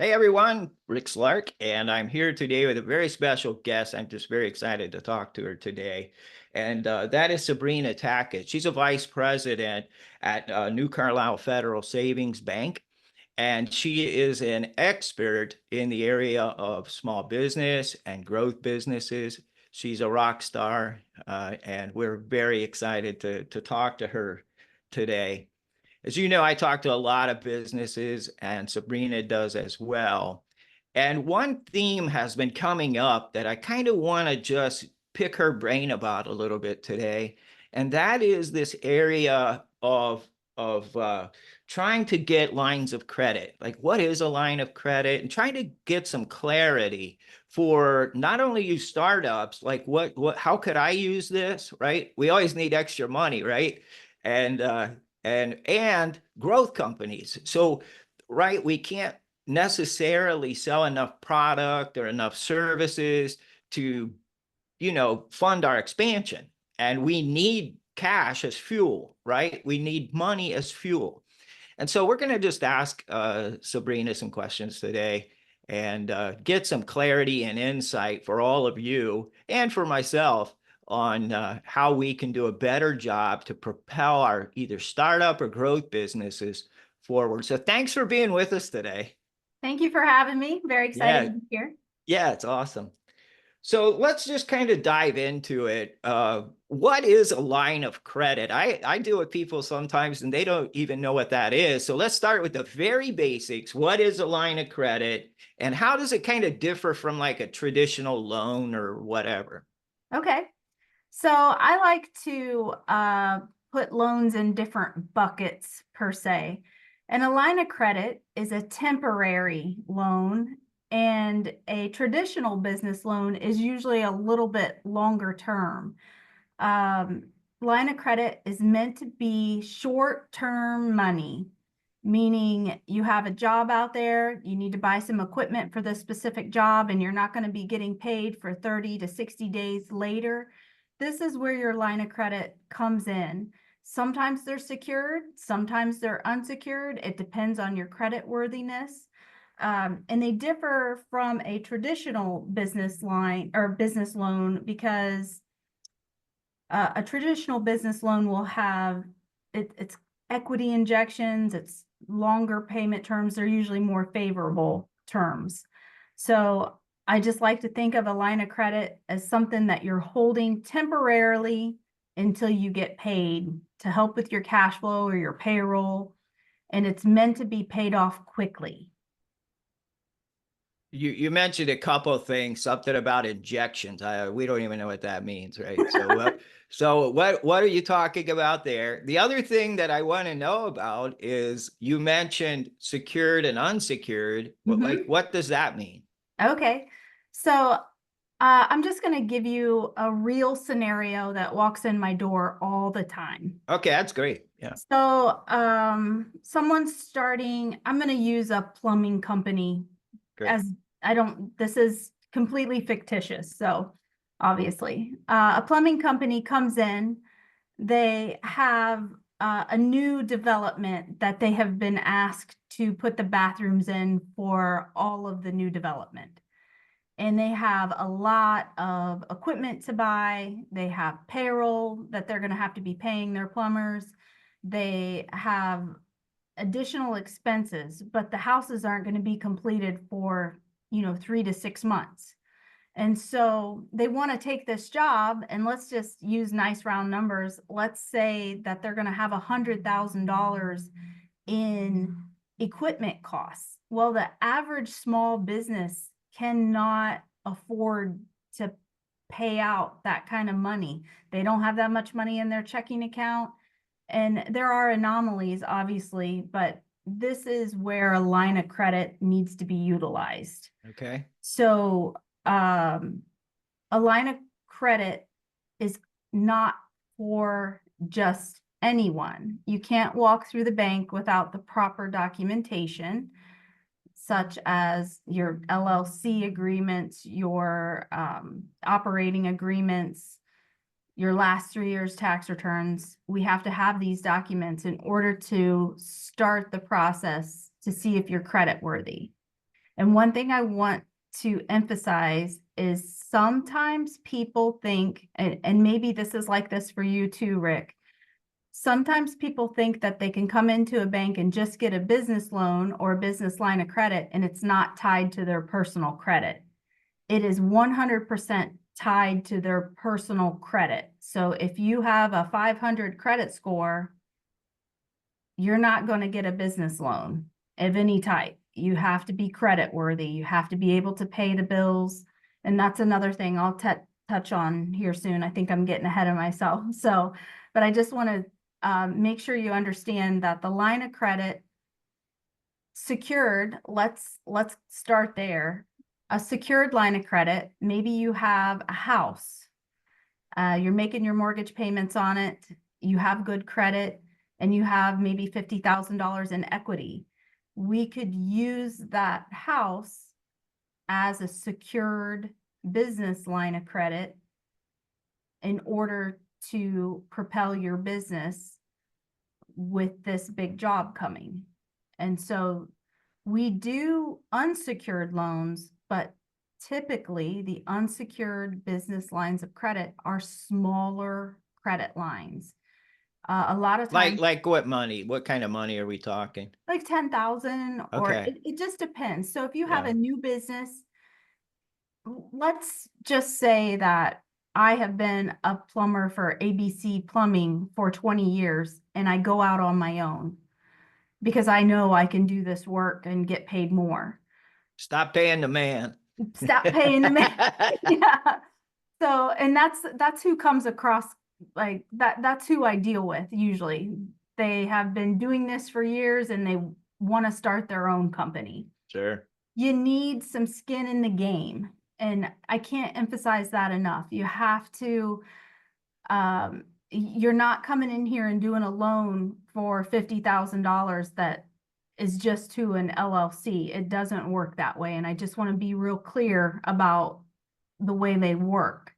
Hey everyone, Rick Slark, and I'm here today with a very special guest. I'm just very excited to talk to her today. And that is Sabrina Tackett. She's a vice president at New Carlisle Federal Savings Bank, and she is an expert in the area of small business and growth businesses. She's a rock star, and we're very excited to talk to her today. As you know, I talk to a lot of businesses, and Sabrina does as well. And one theme has been coming up that I kind of want to just pick her brain about a little bit today, and that is this area of trying to get lines of credit. Like, what is a line of credit? And trying to get some clarity for not only you startups, like how could I use this, right? We always need extra money, right? And and growth companies. So, right, we can't necessarily sell enough product or enough services to, fund our expansion. And we need cash as fuel, right? We need money as fuel. And so we're going to just ask Sabrina some questions today and get some clarity and insight for all of you and for myself on how we can do a better job to propel our either startup or growth businesses forward. So thanks for being with us today. Thank you for having me. Very excited Yeah, to be here. yeah, it's awesome. So let's just kind of dive into it. What is a line of credit? I deal with people sometimes and they don't even know what that is. So let's start with the very basics. What is a line of credit and how does it kind of differ from like a traditional loan or whatever? Okay. So I like to put loans in different buckets per se. And a line of credit is a temporary loan, and a traditional business loan is usually a little bit longer term. Um, Line of credit is meant to be short-term money, meaning you have a job out there, you need to buy some equipment for the specific job, and you're not going to be getting paid for 30 to 60 days later. This is where your line of credit comes in. Sometimes they're secured, sometimes they're unsecured. It depends on your credit worthiness. And they differ from a traditional business line or business loan because a traditional business loan will have it's equity injections, it's longer payment terms, they're usually more favorable terms. So I just like to think of a line of credit as something that you're holding temporarily until you get paid to help with your cash flow or your payroll, and it's meant to be paid off quickly. You mentioned a couple of things, something about injections. We don't even know what that means, right? So what are you talking about there? The other thing that I want to know about is you mentioned secured and unsecured. Like, what does that mean? Okay, so I'm just going to give you a real scenario that walks in my door all the time. Okay, that's great. Yeah, So, someone's starting, I'm going to use a plumbing company great. as this is completely fictitious. So, obviously, a plumbing company comes in, they have a new development that they have been asked to put the bathrooms in for all of the new development, and they have a lot of equipment to buy. They have payroll that they're going to have to be paying their plumbers. They have additional expenses, but the houses aren't going to be completed for, 3 to 6 months. And so they want to take this job, and let's just use nice round numbers. Let's say that they're going to have $100,000 in equipment costs. Well, the average small business cannot afford to pay out that kind of money. They don't have that much money in their checking account. And there are anomalies, obviously, but this is where a line of credit needs to be utilized. Okay. So, a line of credit is not for just anyone. You can't walk through the bank without the proper documentation, such as your LLC agreements, your operating agreements, your last 3 years tax returns. We have to have these documents in order to start the process to see if you're credit worthy. And one thing I want to emphasize is sometimes people think, and maybe this is like this for you too, Rick. Sometimes people think that they can come into a bank and just get a business loan or a business line of credit, and it's not tied to their personal credit. It is 100% tied to their personal credit. So if you have a 500 credit score, you're not going to get a business loan of any type. You have to be credit worthy. You have to be able to pay the bills. And that's another thing I'll touch on here soon. I think I'm getting ahead of myself. So, but I just want to make sure you understand that the line of credit secured, let's start there. A secured line of credit, maybe you have a house, you're making your mortgage payments on it, you have good credit, and you have maybe $50,000 in equity. We could use that house as a secured business line of credit in order to propel your business with this big job coming. And so we do unsecured loans, but typically the unsecured business lines of credit are smaller credit lines. A lot of times, Like what money? What kind of money are we talking? like 10,000, or Okay. it just depends. So if you have Yeah. a new business, let's just say that I have been a plumber for ABC Plumbing for 20 years and I go out on my own because I know I can do this work and get paid more. Stop paying the man. Stop paying the man. Yeah. So, and that's who comes across like that. That's who I deal with usually. They have been doing this for years and they want to start their own company. Sure. You need some skin in the game. And I can't emphasize that enough. You have to, you're not coming in here and doing a loan for $50,000 that is just to an LLC. It doesn't work that way. And I just want to be real clear about the way they work.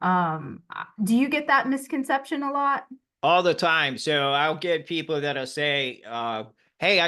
Do you get that misconception a lot? All the time. So I'll get people that'll say, hey,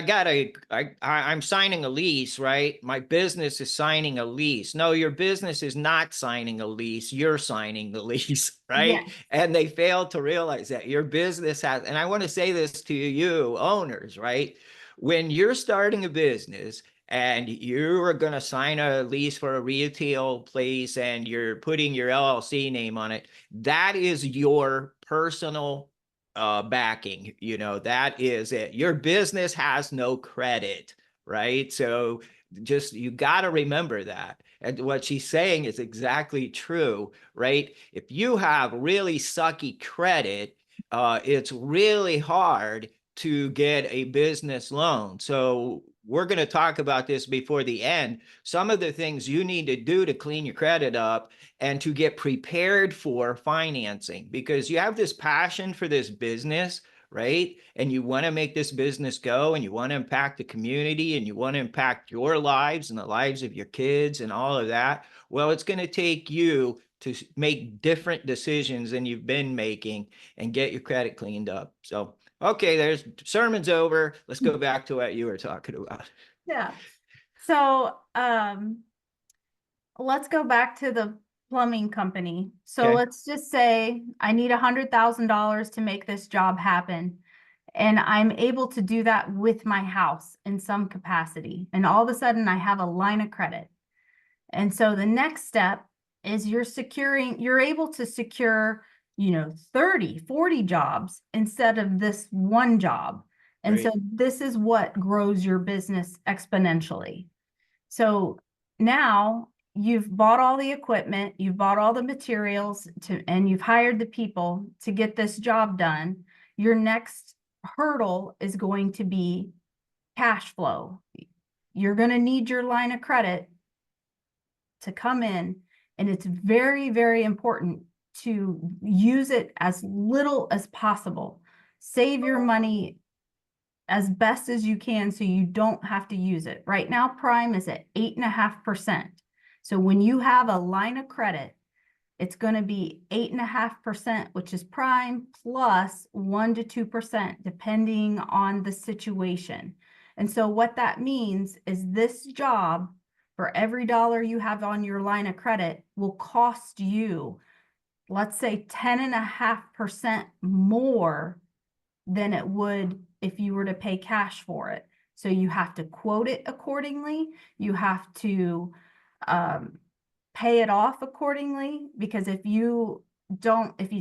I'm signing a lease, right? My business is signing a lease. No, your business is not signing a lease. You're signing the lease, right? Yes. And they fail to realize that your business has, and I want to say this to you owners, right? When you're starting a business and you're going to sign a lease for a retail place and you're putting your LLC name on it, that is your personal backing. That is it. Your business has no credit, right? So just you got to remember that. And what she's saying is exactly true, right? If you have really sucky credit, it's really hard to get a business loan. So we're going to talk about this before the end. Some of the things you need to do to clean your credit up and to get prepared for financing, because you have this passion for this business, right? And you want to make this business go and you want to impact the community and you want to impact your lives and the lives of your kids and all of that. Well, it's going to take you to make different decisions than you've been making and get your credit cleaned up. So, okay, there's sermon's over. Let's go back to what you were talking about. Yeah. So, let's go back to the plumbing company. So Okay, let's just say I need $100,000 to make this job happen. And I'm able to do that with my house in some capacity. And all of a sudden I have a line of credit. And so the next step is you're able to secure, 30, 40 jobs instead of this one job. And so great. this is what grows your business exponentially. So now you've bought all the equipment, you've bought all the materials and you've hired the people to get this job done. Your next hurdle is going to be cash flow. You're going to need your line of credit to come in, and it's very, very important to use it as little as possible. Save your money as best as you can so you don't have to use it. Right now, prime is at 8.5%. So when you have a line of credit, it's going to be 8.5%, which is prime plus 1 to 2%, depending on the situation. And so what that means is this job, for every dollar you have on your line of credit, will cost you, let's say 10.5% more than it would if you were to pay cash for it. So you have to quote it accordingly. You have to pay it off accordingly, because if you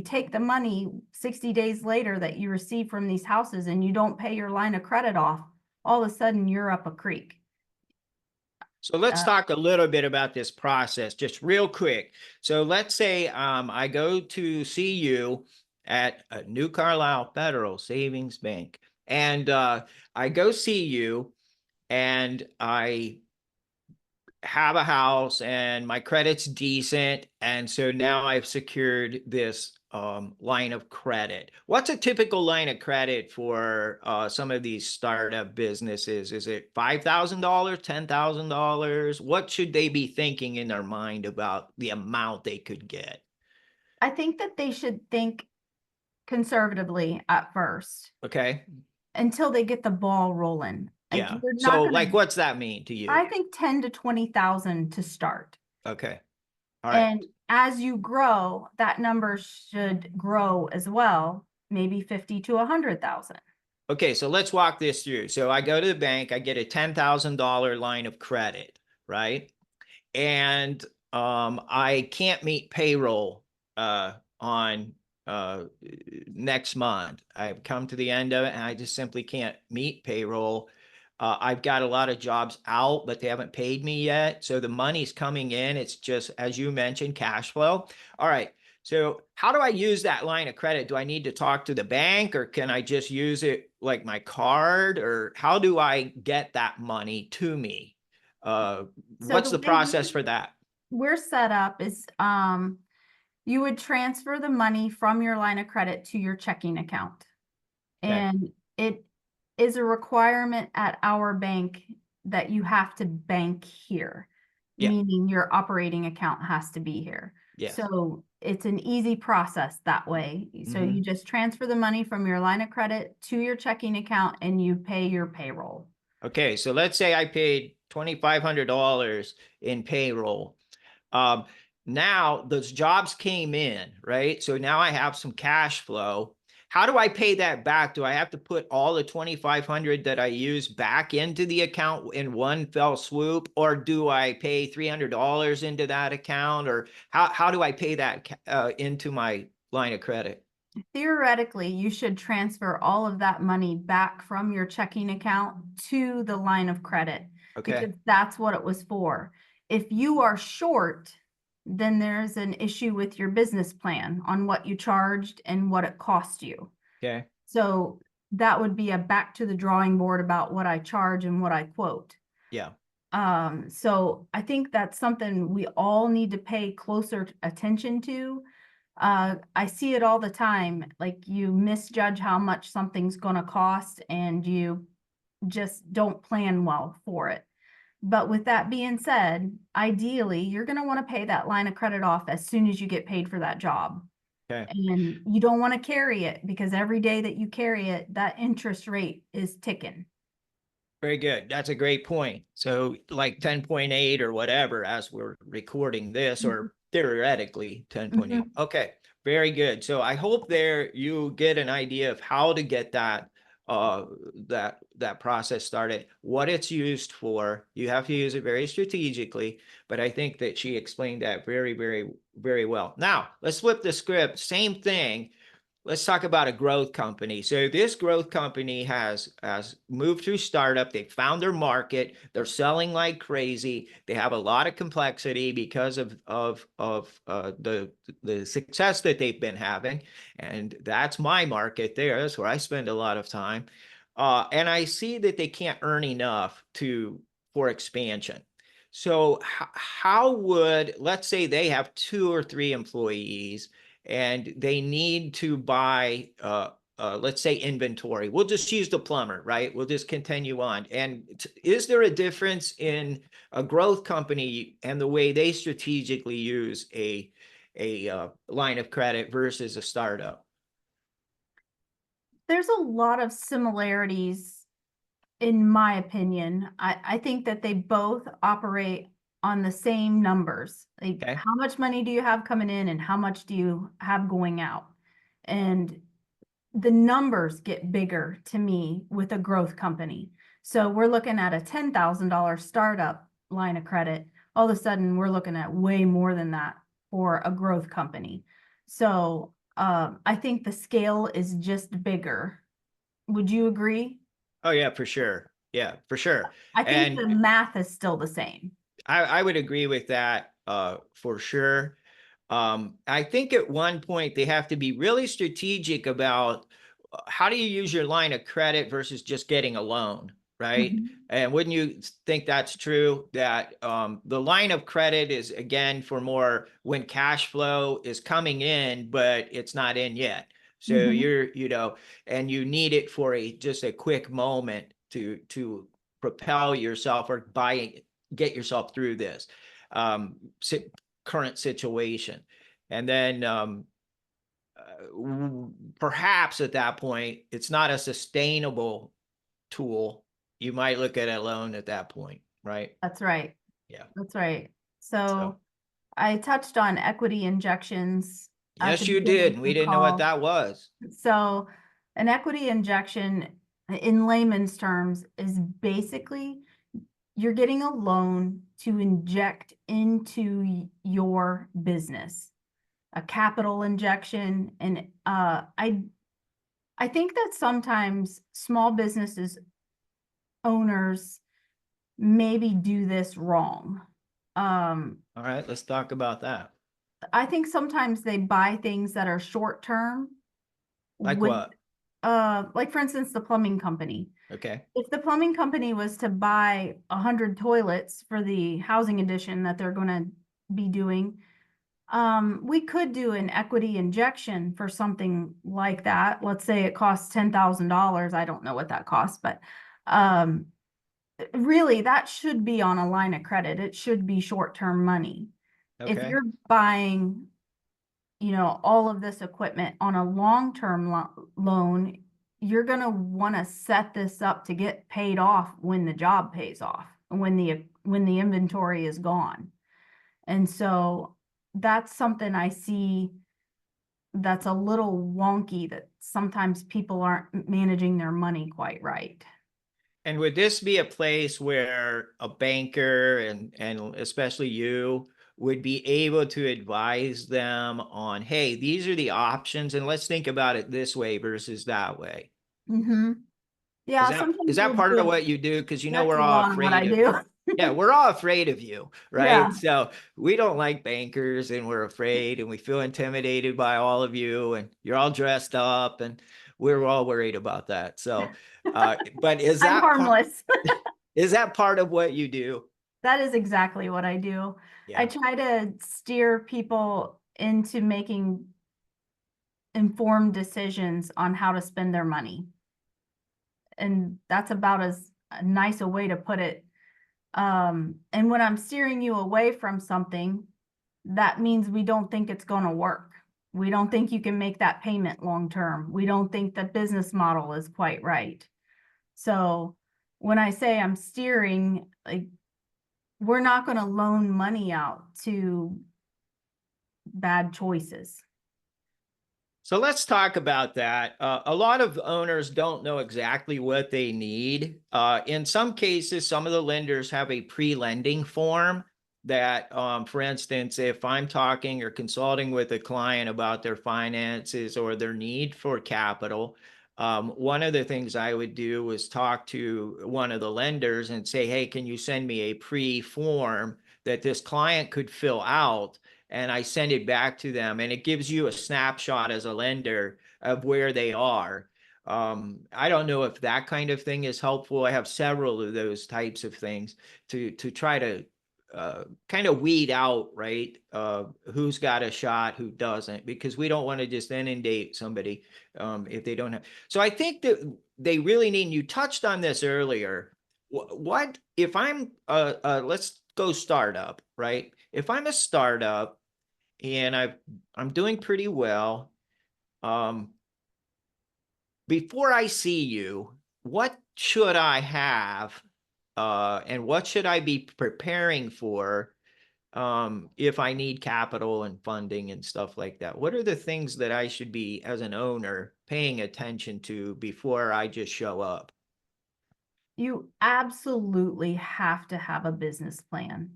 take the money 60 days later that you receive from these houses and you don't pay your line of credit off, all of a sudden you're up a creek. So let's Uh, talk a little bit about this process, just real quick. So let's say I go to see you at New Carlisle Federal Savings Bank, and I go see you, and I have a house and my credit's decent. And so now I've secured this line of credit. What's a typical line of credit for some of these startup businesses? Is it $5,000, $10,000? What should they be thinking in their mind about the amount they could get? I think that they should think conservatively at first Okay. until they get the ball rolling. Like Yeah. you're So not like, gonna, what's that mean to you? I think 10 to 20,000 to start. Okay. All right. And as you grow, that number should grow as well, maybe 50 to 100,000. Okay, so let's walk this through. So I go to the bank, I get a $10,000 line of credit, right? And I can't meet payroll on next month. I've come to the end of it, and I just simply can't meet payroll. I've got a lot of jobs out, but they haven't paid me yet. So the money's coming in. It's just, as you mentioned, cash flow. All right. So how do I use that line of credit? Do I need to talk to the bank, or can I just use it like my card, or how do I get that money to me? Uh, So what's the the way process for that? we're set up is you would transfer the money from your line of credit to your checking account. Okay. And it is a requirement at our bank that you have to bank here, Yeah. meaning your operating account has to be here. Yes. So it's an easy process that way. So Mm-hmm. you just transfer the money from your line of credit to your checking account and you pay your payroll. Okay. So let's say I paid $2,500 in payroll. Um, Now those jobs came in, right? So now I have some cash flow. How do I pay that back? Do I have to put all the 2,500 that I use back into the account in one fell swoop, or do I pay $300 into that account, or how do I pay that into my line of credit? Theoretically, you should transfer all of that money back from your checking account to the line of credit Okay. because that's what it was for. If you are short, then there's an issue with your business plan on what you charged and what it cost you. Okay. So that would be a back to the drawing board about what I charge and what I quote. Yeah. So I think that's something we all need to pay closer attention to. I see it all the time. Like you misjudge how much something's going to cost and you just don't plan well for it. But with that being said, ideally, you're going to want to pay that line of credit off as soon as you get paid for that job. Okay. And you don't want to carry it because every day that you carry it, that interest rate is ticking. Very good. That's a great point. So like 10.8 or whatever as we're recording this, Mhm. or theoretically 10.8. Mhm. Okay. Very good. So I hope there you get an idea of how to get that that process started, what it's used for. You have to use it very strategically, but I think that she explained that very, very, very well. Now, let's flip the script. Same thing. Let's talk about a growth company. So this growth company has moved through startup. They found their market. They're selling like crazy. They have a lot of complexity because of the success that they've been having, and that's my market there. That's where I spend a lot of time. And I see that they can't earn enough to for expansion. So how would, let's say they have 2 or 3 employees and they need to buy let's say inventory. We'll just use the plumber, right? We'll just continue on. And is there a difference in a growth company and the way they strategically use a line of credit versus a startup? There's a lot of similarities in my opinion. I think that they both operate on the same numbers. Like, Okay. how much money do you have coming in and how much do you have going out? And the numbers get bigger to me with a growth company. So we're looking at a $10,000 startup line of credit. All of a sudden, we're looking at way more than that for a growth company. So I think the scale is just bigger. Would you agree? Oh yeah, for sure. Yeah, for sure. I think the And math is still the same. I would agree with that for sure. I think at one point they have to be really strategic about how do you use your line of credit versus just getting a loan, right? Mhm. And wouldn't you think that's true? That the line of credit is again for more when cash flow is coming in, but it's not in yet. So Mhm. and you need it for just a quick moment to propel yourself or get yourself through this um, current situation. And then perhaps at that point, it's not a sustainable tool. You might look at a loan at that point, right? That's right. Yeah. That's right. So, So I touched on equity injections at the yes, you beginning did. of We the didn't know what call. that was. So an equity injection in layman's terms is basically you're getting a loan to inject into your business, a capital injection. And I think that sometimes small businesses owners maybe do this wrong. Um, All right, let's talk about that. I think sometimes they buy things that are short term Like with what? like for instance, the plumbing company. Okay. If the plumbing company was to buy 100 toilets for the housing addition that they're going to be doing, we could do an equity injection for something like that. Let's say it costs $10,000. I don't know what that costs, but um, really that should be on a line of credit. It should be short-term money. If Okay. you're buying, all of this equipment on a long-term loan, you're going to want to set this up to get paid off when the job pays off, when the inventory is gone. And so that's something I see that's a little wonky, that sometimes people aren't managing their money quite right. And would this be a place where a banker and especially you would be able to advise them on, hey, these are the options, and let's think about it this way versus that way? Mm-hmm. Is Yeah, that sometimes we'll part of do. what you do? Because That's we're a all lot of what afraid I of do. yeah, we're all afraid of you, right? Yeah. So we don't like bankers and we're afraid and we feel intimidated by all of you and you're all dressed up and we're all worried about that. So but I'm harmless. is that part of what you do? That is exactly what I do. I Yeah. try to steer people into making informed decisions on how to spend their money. And that's about as nice a way to put it. And when I'm steering you away from something, that means we don't think it's going to work. We don't think you can make that payment long term. We don't think the business model is quite right. So when I say I'm steering, like, we're not going to loan money out to bad choices. So let's talk about that. A lot of owners don't know exactly what they need. In some cases, some of the lenders have a pre-lending form that, for instance, if I'm talking or consulting with a client about their finances or their need for capital, one of the things I would do was talk to one of the lenders and say, hey, can you send me a pre-form that this client could fill out? And I send it back to them, and it gives you a snapshot as a lender of where they are. I don't know if that kind of thing is helpful. I have several of those types of things to try to kind of weed out, right? Who's got a shot, who doesn't, because we don't want to just inundate somebody if they don't have. So I think that they really need. And you touched on this earlier. What if I'm let's go startup, right? If I'm a startup and I'm doing pretty well. Um, Before I see you, what should I have, and what should I be preparing for, if I need capital and funding and stuff like that? What are the things that I should be, as an owner, paying attention to before I just show up? You absolutely have to have a business plan.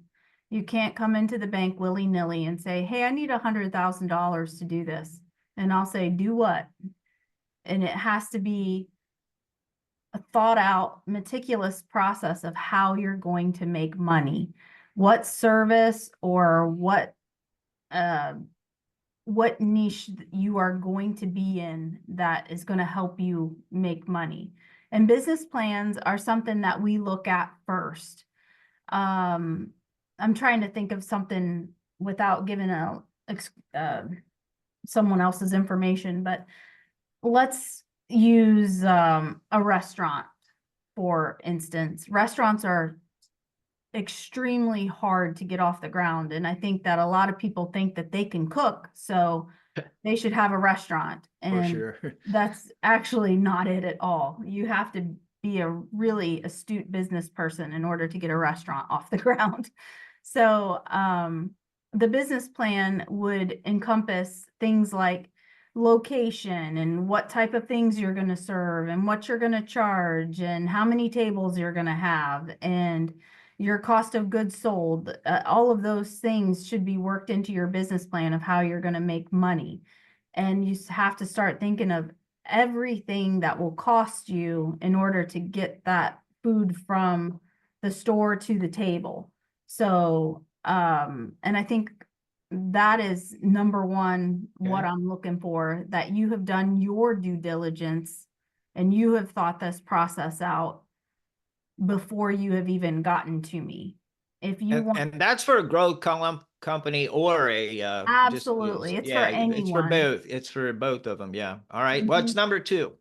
You can't come into the bank willy-nilly and say, hey, I need $100,000 to do this. And I'll say, do what? And it has to be a thought out, meticulous process of how you're going to make money, what service or uh, what niche you are going to be in that is going to help you make money. And business plans are something that we look at first. Um, I'm trying to think of something without giving uh, someone else's information, but let's use a restaurant, for instance. Restaurants are extremely hard to get off the ground. And I think that a lot of people think that they can cook, so they should have a restaurant. For And sure. that's actually not it at all. You have to be a really astute business person in order to get a restaurant off the ground. So the business plan would encompass things like location and what type of things you're going to serve and what you're going to charge and how many tables you're going to have and your cost of goods sold. All of those things should be worked into your business plan of how you're going to make money. And you have to start thinking of everything that will cost you in order to get that food from the store to the table. So, and I think that is number one, what Okay. I'm looking for, that you have done your due diligence and you have thought this process out before you have even gotten to me. If you want, And that's for a growth company or a, just, absolutely, it's for yeah, it's for anyone. both. It's for both of them. Yeah. All right. What's Mhm. number two?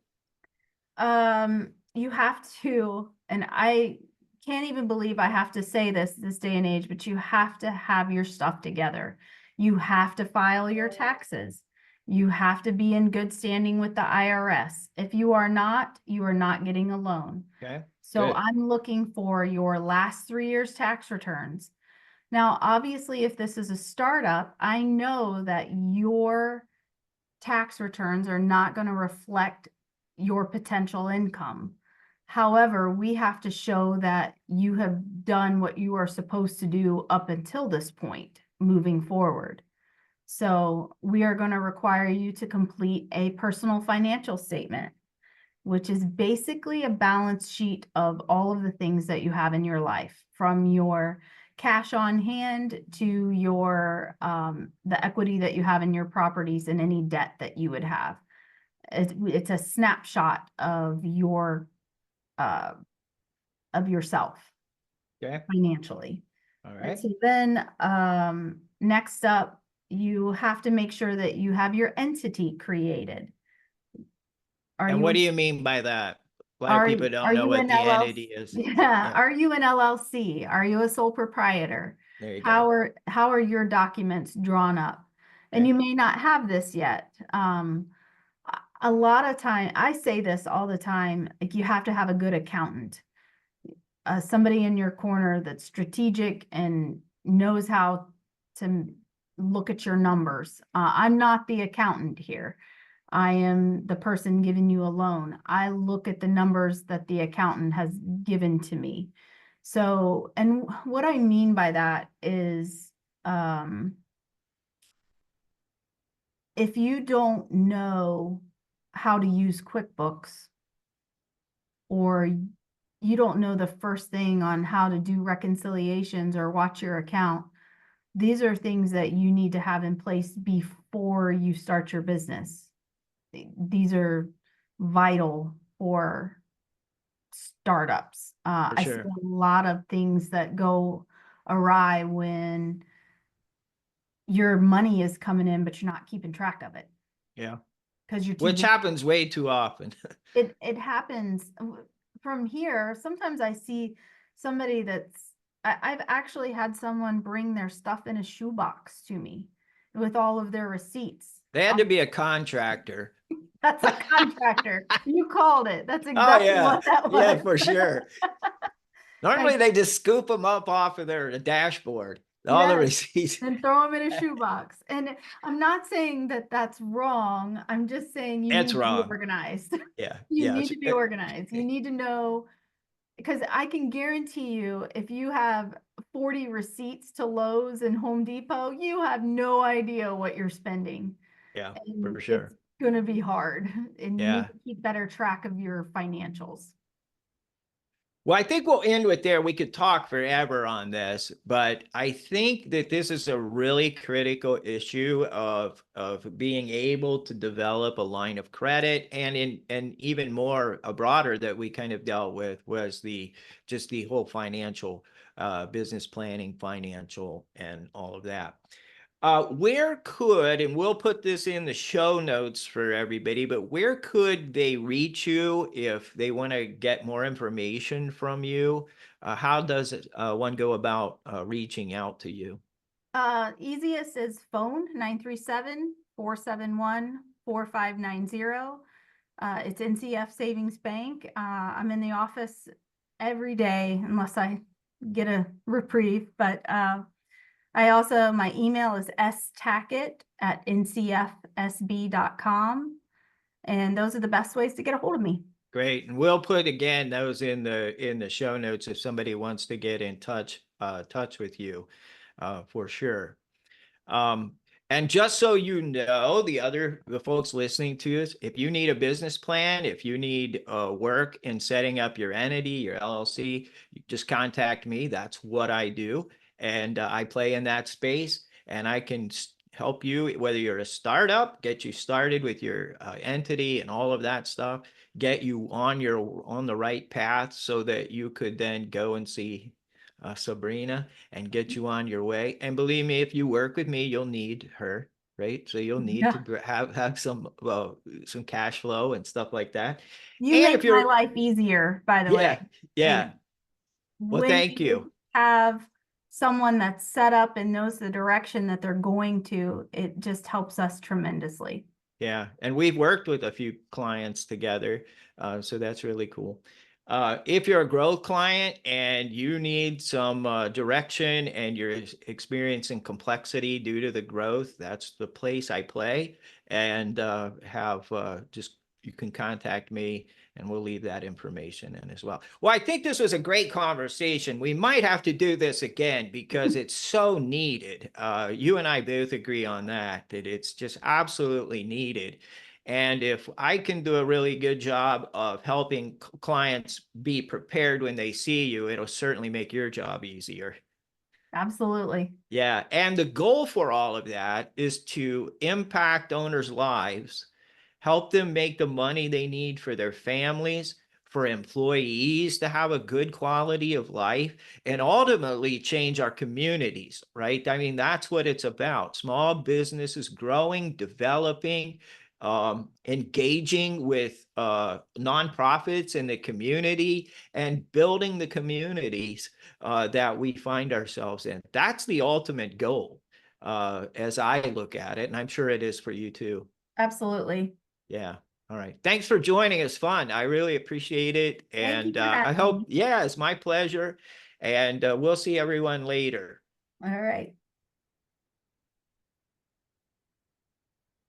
You have to, and I can't even believe I have to say this day and age, but you have to have your stuff together. You have to file your taxes. You have to be in good standing with the IRS. If you are not, you are not getting a loan. Okay. So Good. I'm looking for your last 3 years tax returns. Now, obviously, if this is a startup, I know that your tax returns are not going to reflect your potential income. However, we have to show that you have done what you are supposed to do up until this point moving forward. So we are going to require you to complete a personal financial statement, which is basically a balance sheet of all of the things that you have in your life, from your cash on hand to your the equity that you have in your properties and any debt that you would have. It's a snapshot uh, of yourself Okay. financially. All And right. so then next up, you have to make sure that you have your entity created. Are And you what do you mean by that? A lot of Are people don't are know you what an the LLC? entity is. Yeah, Yeah. are you an LLC? Are you a sole proprietor? There you go. How are your documents drawn up? And Okay. you may not have this yet. A lot of time, I say this all the time, like you have to have a good accountant, somebody in your corner that's strategic and knows how to look at your numbers. I'm not the accountant here. I am the person giving you a loan. I look at the numbers that the accountant has given to me. So, and what I mean by that is, if you don't know how to use QuickBooks, or you don't know the first thing on how to do reconciliations or watch your account, these are things that you need to have in place before you start your business. These are vital for startups. For I see sure. a lot of things that go awry when your money is coming in, but you're not keeping track of it Yeah. because you're too Which busy. happens way too often. It happens from here. Sometimes I see somebody I've actually had someone bring their stuff in a shoebox to me with all of their receipts. They had to be a contractor. That's a contractor. You called it. That's Oh exactly yeah, what that yeah, was. for sure. Like, Normally they just scoop them up off of their dashboard, all the yes, receipts. and throw them in a shoebox. And I'm not saying that that's wrong. I'm just saying you It's need to be wrong. organized. Yeah, You yeah. need to be organized. You need to know, because I can guarantee you, if you have 40 receipts to Lowe's and Home Depot, you have no idea what you're spending. Yeah, And for it's sure. going to be hard. And you need Yeah. to keep better track of your financials. Well, I think we'll end with there. We could talk forever on this, but I think that this is a really critical issue of being able to develop a line of credit, and even more a broader that we kind of dealt with was the just the whole financial business planning, financial, and all of that. Where could, and we'll put this in the show notes for everybody, but where could they reach you if they want to get more information from you? How does one go about reaching out to you? Easiest is phone 937-471-4590. It's NCF Savings Bank. I'm in the office every day unless I get a reprieve, but I also, my email is stackett@ncfsb.com. And those are the best ways to get a hold of me. Great. And we'll put again those in the show notes if somebody wants to get in touch with you for sure. Um, and just so you know, the folks listening to us, if you need a business plan, if you need work in setting up your entity, your LLC, you just contact me. That's what I do. And I play in that space, and I can help you, whether you're a startup, get you started with your entity and all of that stuff, get you on the right path so that you could then go and see Sabrina and get you on your way. And believe me, if you work with me, you'll need her, right? So you'll need Yeah. to have some cash flow and stuff like that. You And make if my you're, life easier, by the way. yeah, yeah. And Well, when thank you you. have someone that's set up and knows the direction that they're going to, it just helps us tremendously. Yeah, and we've worked with a few clients together, so that's really cool. If you're a growth client and you need some direction and you're experiencing complexity due to the growth, that's the place I play. And have just you can contact me and we'll leave that information in as well. Well, I think this was a great conversation. We might have to do this again because it's so needed. You and I both agree on that, that it's just absolutely needed. And if I can do a really good job of helping clients be prepared when they see you, it'll certainly make your job easier. Absolutely. Yeah. And the goal for all of that is to impact owners' lives, help them make the money they need for their families, for employees to have a good quality of life, and ultimately change our communities, right? I mean, that's what it's about. Small businesses growing, developing, engaging with nonprofits in the community and building the communities that we find ourselves in. That's the ultimate goal as I look at it. And I'm sure it is for you too. Absolutely. Yeah. All right. Thanks for joining us. Fun. I really appreciate it. Thank you And for I having hope, me. yeah, it's my pleasure. And we'll see everyone later. All right.